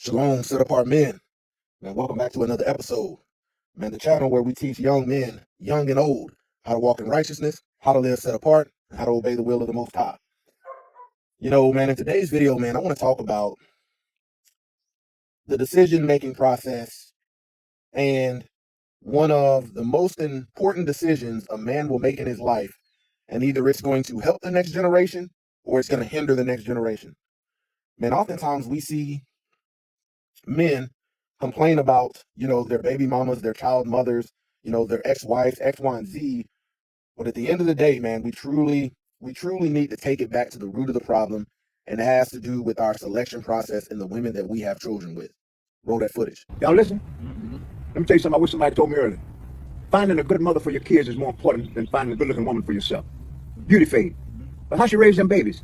Shalom, set apart men. Man, welcome back to another episode. Man, the channel where we teach young men, young and old, how to walk in righteousness, how to live set apart, and how to obey the will of the Most High. Man, in today's video, man, I want to talk about the decision-making process and one of the most important decisions a man will make in his life. And either it's going to help the next generation or it's going to hinder the next generation. Man, oftentimes we see men complain about, their baby mamas, their child mothers, their ex-wives, X, Y, and Z. But at the end of the day, man, we truly need to take it back to the root of the problem. And it has to do with our selection process and the women that we have children with. Roll that footage. Y'all listen? Let me tell you something I wish somebody told me earlier. Finding a good mother for your kids is more important than finding a good-looking woman for yourself. Beauty fade. But how she raise them babies?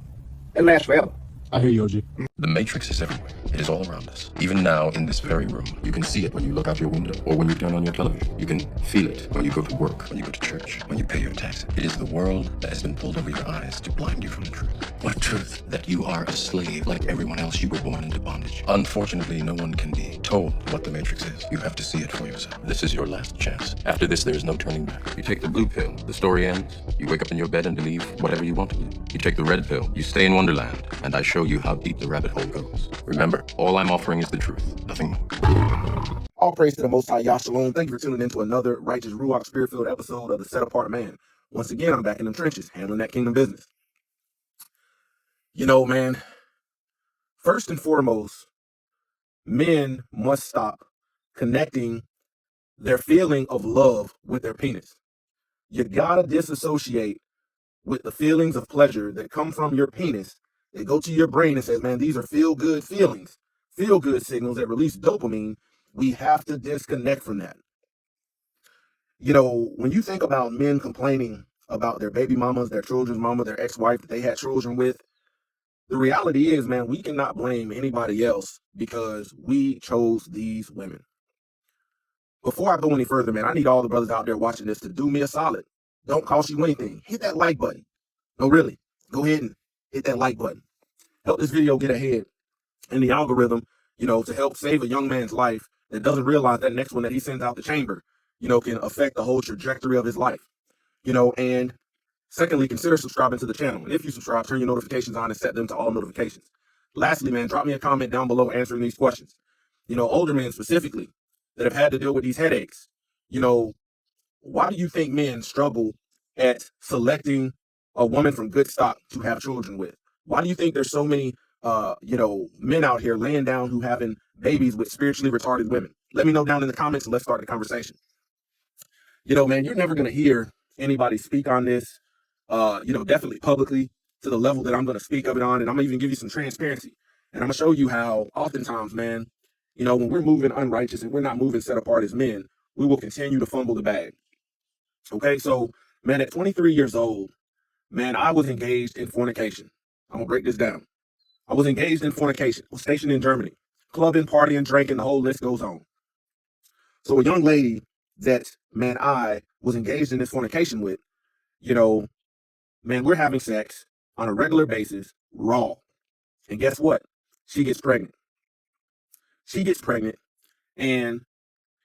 That lasts forever. I hear you, OG. The Matrix is everywhere. It is all around us. Even now, in this very room, you can see it when you look out your window or when you turn on your television. You can feel it when you go to work, when you go to church, when you pay your taxes. It is the world that has been pulled over your eyes to blind you from the truth. What truth? That you are a slave like everyone else. You were born into bondage. Unfortunately, no one can be told what the Matrix is. You have to see it for yourself. This is your last chance. After this, there is no turning back. You take the blue pill, the story ends. You wake up in your bed and believe whatever you want to believe. You take the red pill, you stay in Wonderland, and I show you how deep the rabbit hole goes. Remember, all I'm offering is the truth, nothing more. All praise to the Most High, Yah Shalom. Thank you for tuning in to another righteous Ruach Spirit-filled episode of the Set Apart Man. Once again, I'm back in the trenches, handling that kingdom business. Man, first and foremost, men must stop connecting their feeling of love with their penis. You gotta disassociate with the feelings of pleasure that come from your penis. They go to your brain and says, man, these are feel-good feelings, feel-good signals that release dopamine. We have to disconnect from that. When you think about men complaining about their baby mamas, their children's mama, their ex-wife that they had children with, the reality is, man, we cannot blame anybody else because we chose these women. Before I go any further, man, I need all the brothers out there watching this to do me a solid. Don't cost you anything. Hit that like button. No, really. Go ahead and hit that like button. Help this video get ahead in the algorithm, to help save a young man's life that doesn't realize that next one that he sends out the chamber, can affect the whole trajectory of his life. And secondly, consider subscribing to the channel. And if you subscribe, turn your notifications on and set them to all notifications. Lastly, man, drop me a comment down below answering these questions. Older men specifically that have had to deal with these headaches. Why do you think men struggle at selecting a woman from good stock to have children with? Why do you think there's so many, men out here laying down who having babies with spiritually retarded women? Let me know down in the comments and let's start the conversation. Man, you're never going to hear anybody speak on this, definitely publicly to the level that I'm going to speak of it on. And I'm going to even give you some transparency. And I'm going to show you how oftentimes, man, when we're moving unrighteous and we're not moving set apart as men, we will continue to fumble the bag. Okay, so, man, at 23 years old, man, I was engaged in fornication. I'm going to break this down. I was engaged in fornication. I was stationed in Germany. Clubbing, partying, drinking, the whole list goes on. So a young lady that, man, I was engaged in this fornication with, man, we're having sex on a regular basis, raw. And guess what? She gets pregnant. And,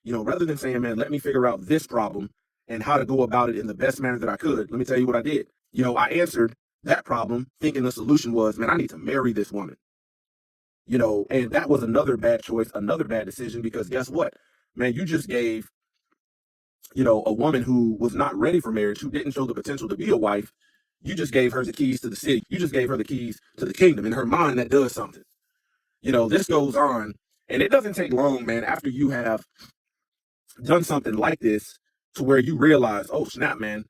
rather than saying, man, let me figure out this problem and how to go about it in the best manner that I could, let me tell you what I did. I answered that problem thinking the solution was, man, I need to marry this woman. And that was another bad choice, another bad decision, because guess what? Man, you just gave, a woman who was not ready for marriage, who didn't show the potential to be a wife, you just gave her the keys to the city. You just gave her the keys to the kingdom. In her mind, that does something. This goes on, and it doesn't take long, man, after you have done something like this to where you realize, oh, snap, man,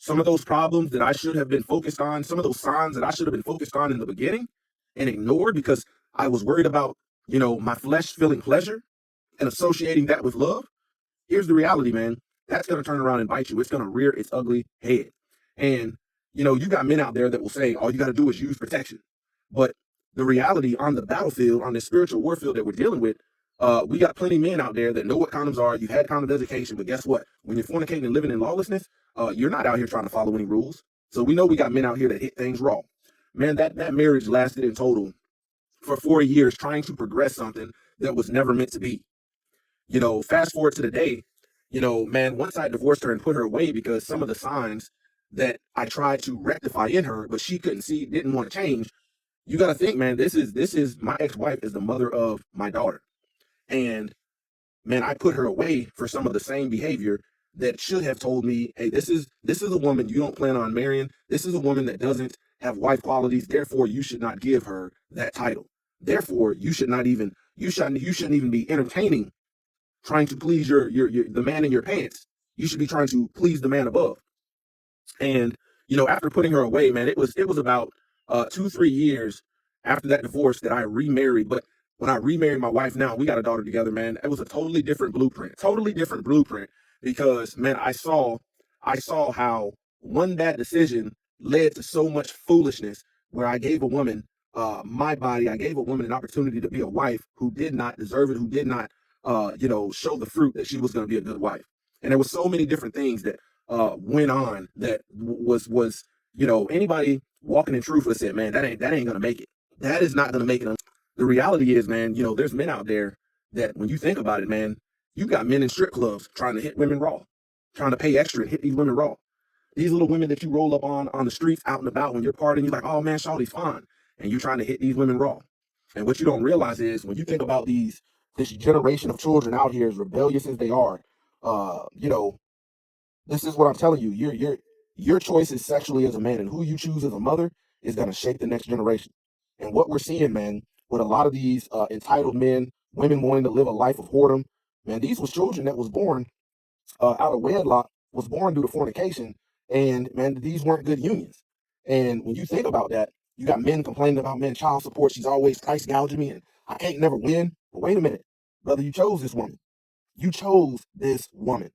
some of those problems that I should have been focused on, some of those signs that I should have been focused on in the beginning and ignored because I was worried about, my flesh feeling pleasure and associating that with love. Here's the reality, man. That's going to turn around and bite you. It's going to rear its ugly head. And, you got men out there that will say, all you got to do is use protection. But the reality on the battlefield, on the spiritual warfield that we're dealing with, we got plenty of men out there that know what condoms are. You've had condom education, but guess what? When you're fornicating and living in lawlessness, you're not out here trying to follow any rules. So we know we got men out here that hit things raw. Man, that marriage lasted in total for 4 years trying to progress something that was never meant to be. Fast forward to the day, man, once I divorced her and put her away because some of the signs that I tried to rectify in her, but she couldn't see, didn't want to change. You got to think, man, this is my ex-wife is the mother of my daughter. And man, I put her away for some of the same behavior that should have told me, hey, this is a woman you don't plan on marrying. This is a woman that doesn't have wife qualities. Therefore, you should not give her that title. Therefore, you shouldn't even be entertaining trying to please your the man in your pants. You should be trying to please the man above. And after putting her away, man, it was about 2-3 years after that divorce that I remarried. But when I remarried my wife, now we got a daughter together, man. It was a totally different blueprint. Because man, I saw how one bad decision led to so much foolishness. Where I gave a woman my body, I gave a woman an opportunity to be a wife who did not deserve it, who did not show the fruit that she was going to be a good wife. And there was so many different things that went on that was anybody walking in truth would have said, man, that ain't gonna make it. That is not gonna make it. The reality is, man, there's men out there that when you think about it, man, you got men in strip clubs trying to hit women raw, trying to pay extra and hit these women raw. These little women that you roll up on the streets out and about when you're partying, you're like, oh man, Shawty's fine, and you're trying to hit these women raw. And what you don't realize is when you think about this generation of children out here, as rebellious as they are, uh, you know, this is what I'm telling you. Your choices sexually as a man and who you choose as a mother is going to shape the next generation. And what we're seeing, man, with a lot of these entitled men, women wanting to live a life of whoredom, man, these was children that was born out of wedlock, was born due to fornication, and man, these weren't good unions. And when you think about that, you got men complaining about men child support. She's always price gouging me, and I can't never win. But wait a minute, brother, you chose this woman. You chose this woman.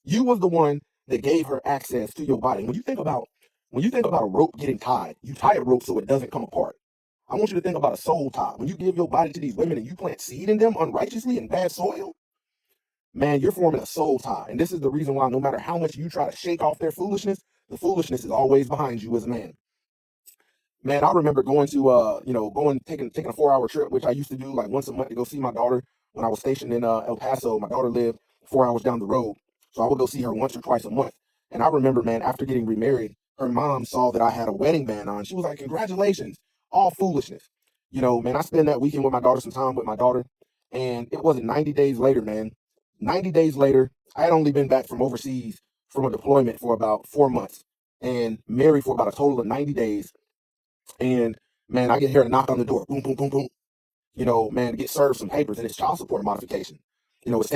You was the one that gave her access to your body. When you think about a rope getting tied, you tie a rope so it doesn't come apart. I want you to think about a soul tie. When you give your body to these women and you plant seed in them unrighteously in bad soil, man, you're forming a soul tie. And this is the reason why no matter how much you try to shake off their foolishness, the foolishness is always behind you as a man. Man, I remember going to taking a 4 hour trip, which I used to do like once a month to go see my daughter when I was stationed in El Paso. My daughter lived 4 hours down the road. So I would go see her once or twice a month. And I remember, man, after getting remarried, her mom saw that I had a wedding band on. She was like, congratulations, all foolishness. Man, I spent that weekend with my daughter, some time with my daughter. And it wasn't 90 days later, man. 90 days later, I had only been back from overseas from a deployment for about 4 months and married for about a total of 90 days. And man, I get here a knock on the door, boom, boom, boom, boom. Man, to get served some papers and it's child support modification. It's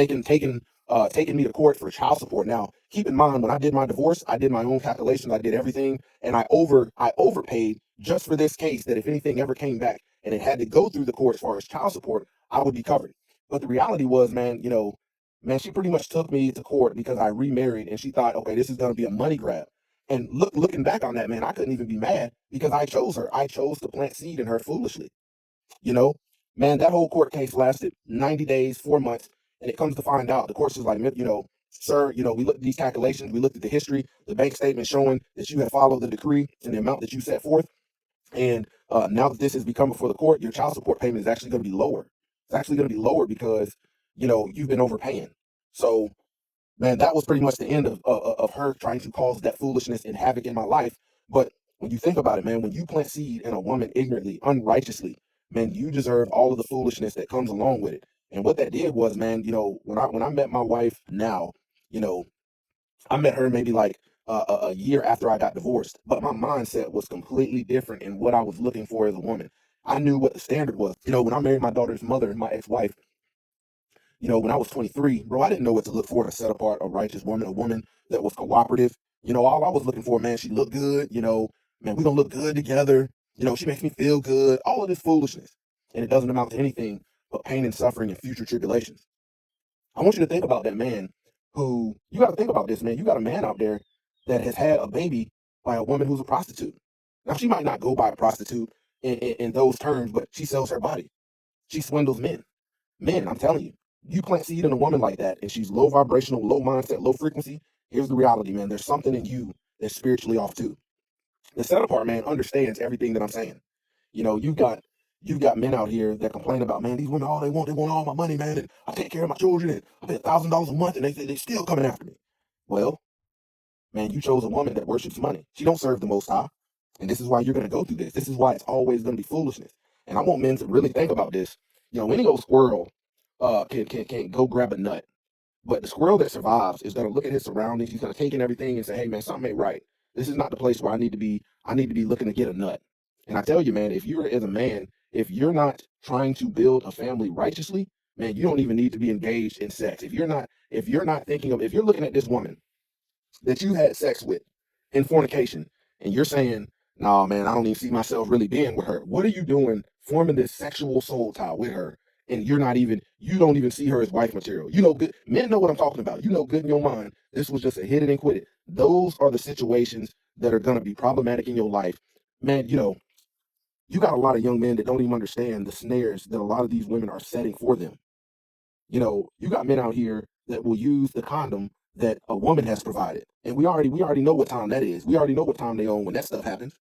taking me to court for child support. Now, keep in mind when I did my divorce, I did my own calculations, I did everything, and I overpaid just for this case that if anything ever came back and it had to go through the court as far as child support, I would be covered. But the reality was, man, man, she pretty much took me to court because I remarried and she thought, okay, this is gonna be a money grab. And looking back on that, man, I couldn't even be mad because I chose her. I chose to plant seed in her foolishly. You know, man, that whole court case lasted 90 days, 4 months. And it comes to find out, the court's just like, sir, we looked at these calculations, we looked at the history, the bank statement showing that you have followed the decree and the amount that you set forth. And now that this has become before the court, your child support payment is actually going to be lower. It's actually going to be lower because, you've been overpaying. So, man, that was pretty much the end of her trying to cause that foolishness and havoc in my life. But when you think about it, man, when you plant seed in a woman ignorantly, unrighteously, man, you deserve all of the foolishness that comes along with it. And what that did was, man, when I met my wife now, you know, I met her maybe like a year after I got divorced, but my mindset was completely different in what I was looking for as a woman. I knew what the standard was. When I married my daughter's mother, my ex-wife, when I was 23, bro, I didn't know what to look for to set apart a righteous woman, a woman that was cooperative. All I was looking for, man, she looked good, man, we gonna look good together. She makes me feel good, all of this foolishness. And it doesn't amount to anything but pain and suffering and future tribulations. I want you to think about that man you got to think about this, man. You got a man out there that has had a baby by a woman who's a prostitute. Now, she might not go by a prostitute in those terms, but she sells her body. She swindles men. Men, I'm telling you, you plant seed in a woman like that, and she's low vibrational, low mindset, low frequency. Here's the reality, man. There's something in you that's spiritually off too. The set apart man understands everything that I'm saying. You got You've got men out here that complain about, man, these women, all they want all my money, man, and I take care of my children, and I pay $1,000 a month, and they still coming after me. Well, man, you chose a woman that worships money. She don't serve the Most High, and this is why you're going to go through this. This is why it's always going to be foolishness. And I want men to really think about this. Any old squirrel can go grab a nut, but the squirrel that survives is going to look at his surroundings. He's going to take in everything and say, hey, man, something ain't right. This is not the place where I need to be. I need to be looking to get a nut. And I tell you, man, if you're as a man, if you're not trying to build a family righteously, man, you don't even need to be engaged in sex. If you're not thinking of, if you're looking at this woman that you had sex with in fornication, and you're saying, nah, man, I don't even see myself really being with her. What are you doing forming this sexual soul tie with her? And you don't even see her as wife material. Good men know what I'm talking about. You know good in your mind, this was just a hit it and quit it. Those are the situations that are going to be problematic in your life. Man, you got a lot of young men that don't even understand the snares that a lot of these women are setting for them. You got men out here that will use the condom that a woman has provided. And we already know what time that is. We already know what time they own when that stuff happens.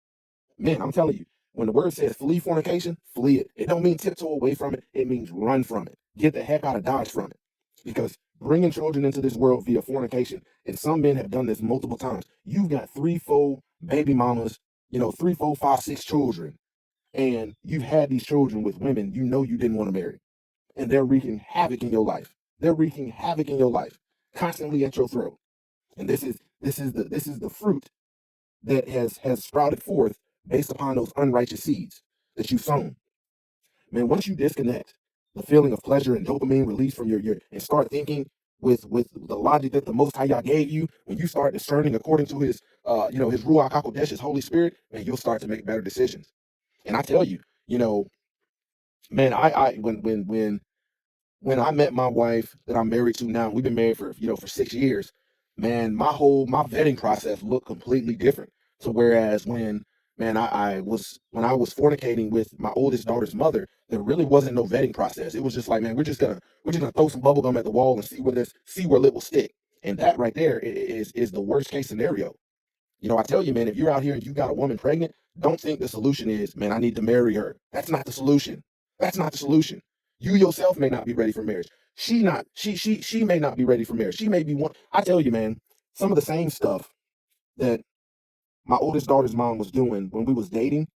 Man, I'm telling you, when the word says flee fornication, flee it. It don't mean tiptoe away from it. It means run from it. Get the heck out of Dodge from it. Because bringing children into this world via fornication, and some men have done this multiple times. You've got 3, 4 baby mamas, 3, 4, 5, 6 children. And you've had these children with women you didn't want to marry. And they're wreaking havoc in your life. They're wreaking havoc in your life, constantly at your throat. And this is the fruit that has sprouted forth based upon those unrighteous seeds that you've sown. Man, once you disconnect the feeling of pleasure and dopamine release from your and start thinking with the logic that the Most High Yah gave you, when you start discerning according to his his Ruach HaKodesh, his Holy Spirit, man, you'll start to make better decisions. And I tell you, man, I when I met my wife that I'm married to now, we've been married for 6 years. Man, my vetting process looked completely different. So whereas I was fornicating with my oldest daughter's mother, there really wasn't no vetting process. It was just like, man, we're just gonna throw some bubble gum at the wall and see where it will stick. And that right there is the worst case scenario. I tell you, man, if you're out here and you got a woman pregnant, don't think the solution is, man, I need to marry her. That's not the solution. That's not the solution. You yourself may not be ready for marriage. She may not be ready for marriage. She may be one. I tell you, man, some of the same stuff that my oldest daughter's mom was doing when we was dating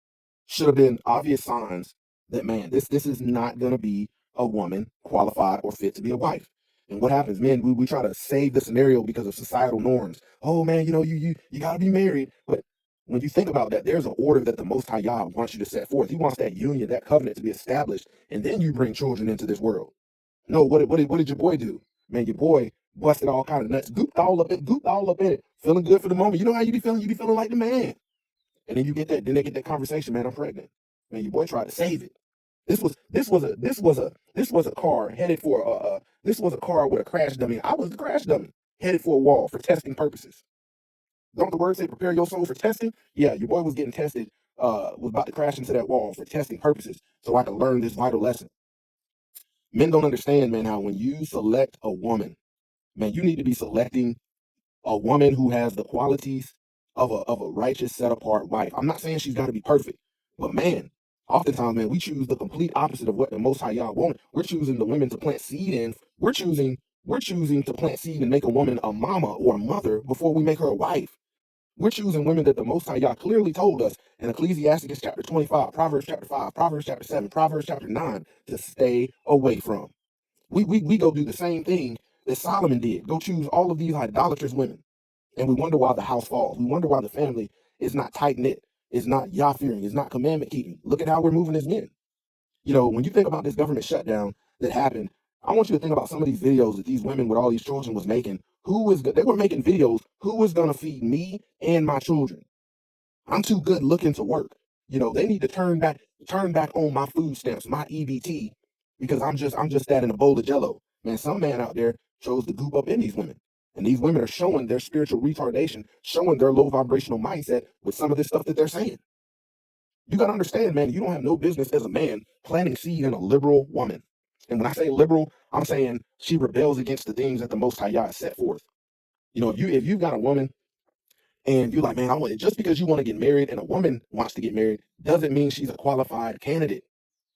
should have been obvious signs that, man, this is not gonna be a woman qualified or fit to be a wife. And what happens, men, we try to save the scenario because of societal norms. Oh man, you gotta be married. But when you think about that, there's an order that the Most High Yah wants you to set forth. He wants that union, that covenant to be established, and then you bring children into this world. No, what did your boy do? Man, your boy busted all kind of nuts, gooped all up in it, feeling good for the moment. You know how you be feeling? You be feeling like the man. And then they get that conversation, man, I'm pregnant. Man, your boy tried to save it. This was a car headed for this was a car with a crash dummy. I was the crash dummy headed for a wall for testing purposes. Don't the word say prepare your soul for testing? Yeah, your boy was getting tested, was about to crash into that wall for testing purposes, so I could learn this vital lesson. Men don't understand, man, how when you select a woman, man, you need to be selecting a woman who has the qualities of a righteous, set apart wife. I'm not saying she's got to be perfect, but man, oftentimes, man, we choose the complete opposite of what the Most High Yah wanted. We're choosing the women to plant seed in. We're choosing to plant seed and make a woman a mama or a mother before we make her a wife. We're choosing women that the Most High Yah clearly told us in Ecclesiastes chapter 25, Proverbs chapter 5, Proverbs chapter 7, Proverbs chapter 9 to stay away from. We go do the same thing that Solomon did. Go choose all of these idolatrous women. And we wonder why the house falls. We wonder why the family is not tight knit, is not Yah fearing, is not commandment keeping. Look at how we're moving as men. When you think about this government shutdown that happened, I want you to think about some of these videos that these women with all these children was making. They were making videos. Who is going to feed me and my children? I'm too good looking to work. They need to turn back on my food stamps, my EBT, because I'm just that in a bowl of jello. Man, some man out there chose to goop up in these women. And these women are showing their spiritual retardation, showing their low vibrational mindset with some of this stuff that they're saying. You got to understand, man, you don't have no business as a man planting seed in a liberal woman. And when I say liberal, I'm saying she rebels against the things that the Most High Yah set forth. If you've got a woman and you're like, man, just because you want to get married and a woman wants to get married doesn't mean she's a qualified candidate.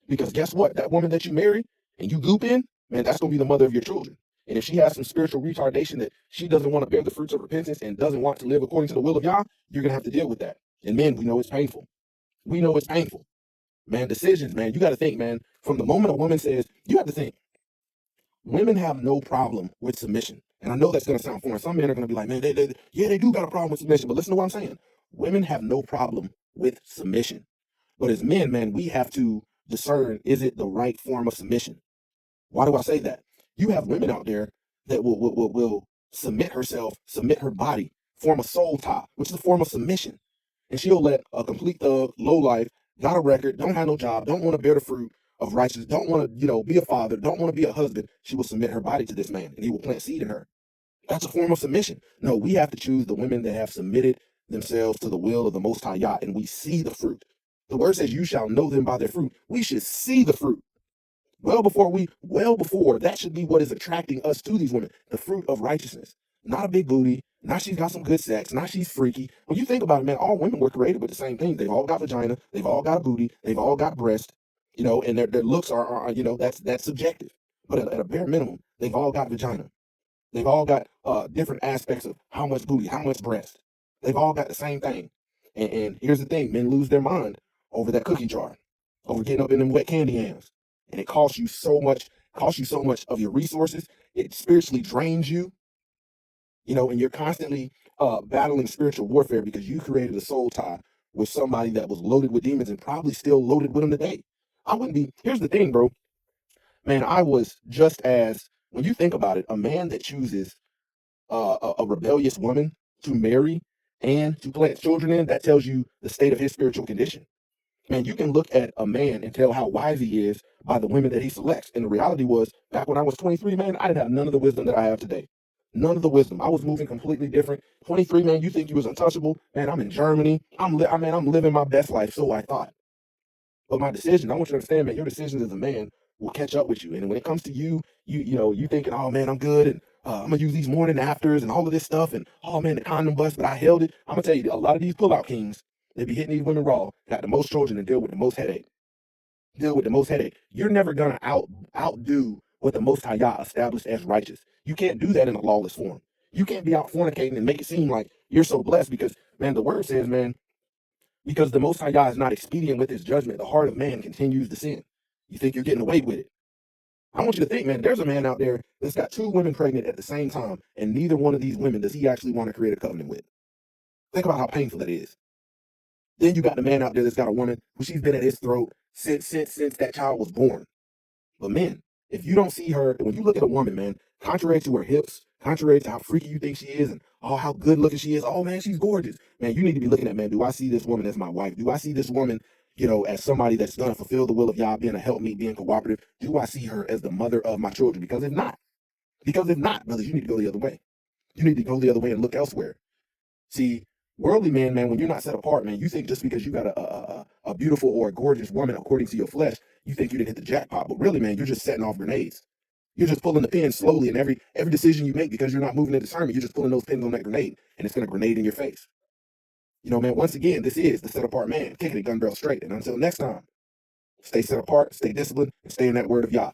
Because guess what? That woman that you marry and you goop in, man, that's going to be the mother of your children. And if she has some spiritual retardation that she doesn't want to bear the fruits of repentance and doesn't want to live according to the will of Yah, you're going to have to deal with that. And men, we know it's painful. We know it's painful. Man, decisions, man, you got to think, man, from the moment a woman says, you have to think, women have no problem with submission. And I know that's going to sound foreign. Some men are going to be like, man, they do got a problem with submission. But listen to what I'm saying. Women have no problem with submission. But as men, man, we have to discern, is it the right form of submission? Why do I say that? You have women out there that will submit herself, submit her body, form a soul tie, which is a form of submission. And she'll let a complete thug, low life, got a record, don't have no job, don't want to bear the fruit of righteousness, don't want to, be a father, don't want to be a husband. She will submit her body to this man and he will plant seed in her. That's a form of submission. No, we have to choose the women that have submitted themselves to the will of the Most High Yah, and we see the fruit. The word says, you shall know them by their fruit. We should see the fruit. Well before that should be what is attracting us to these women, the fruit of righteousness. Not a big booty, not she's got some good sex, not she's freaky. When you think about it, man, all women were created with the same thing. They've all got vagina, they've all got a booty, they've all got breast, and their looks are that's subjective. But at a bare minimum, they've all got vagina. They've all got different aspects of how much booty, how much breast. They've all got the same thing. And here's the thing, men lose their mind over that cookie jar, over getting up in them wet candy hands. And it costs you so much of your resources. It spiritually drains you, and you're constantly battling spiritual warfare because you created a soul tie with somebody that was loaded with demons and probably still loaded with them today. Here's the thing, bro. Man, I was just as, when you think about it, a man that chooses a rebellious woman to marry and to plant children in, that tells you the state of his spiritual condition. Man, you can look at a man and tell how wise he is by the women that he selects. And the reality was, back when I was 23, man, I didn't have none of the wisdom that I have today. None of the wisdom. I was moving completely different. 23, man, you think you was untouchable? Man, I'm in Germany. I'm living my best life, so I thought. But my decision, I want you to understand, man, your decisions as a man will catch up with you. And when it comes to you thinking, oh man, I'm good, and I'm gonna use these morning afters and all of this stuff, and oh man, the condom bust, but I held it. I'm gonna tell you, a lot of these pullout kings, they be hitting these women raw, got the most children, and deal with the most headache. You're never gonna outdo what the Most High Yah established as righteous. You can't do that in a lawless form. You can't be out fornicating and make it seem like you're so blessed because, man, the word says, man, because the Most High Yah is not expedient with his judgment, the heart of man continues to sin. You think you're getting away with it. I want you to think, man, there's a man out there that's got two women pregnant at the same time, and neither one of these women does he actually want to create a covenant with. Think about how painful that is. Then you got the man out there that's got a woman who she's been at his throat since that child was born. But men, if you don't see her, when you look at a woman, man, contrary to her hips, contrary to how freaky you think she is, and oh, how good looking she is, oh man, she's gorgeous. Man, you need to be looking at, man, do I see this woman as my wife? Do I see this woman, as somebody that's gonna fulfill the will of Yah, being a helpmeet, being cooperative? Do I see her as the mother of my children? Because if not, brothers, you need to go the other way. You need to go the other way and look elsewhere. See, worldly man, when you're not set apart, man, you think just because you got a beautiful or a gorgeous woman according to your flesh, you think you didn't hit the jackpot. But really, man, you're just setting off grenades. You're just pulling the pin slowly, and every decision you make, because you're not moving in discernment, you're just pulling those pins on that grenade, and it's gonna grenade in your face. Man, once again, this is the Set Apart Man, kicking it gun barrel straight. And until next time, stay set apart, stay disciplined, and stay in that word of Yah.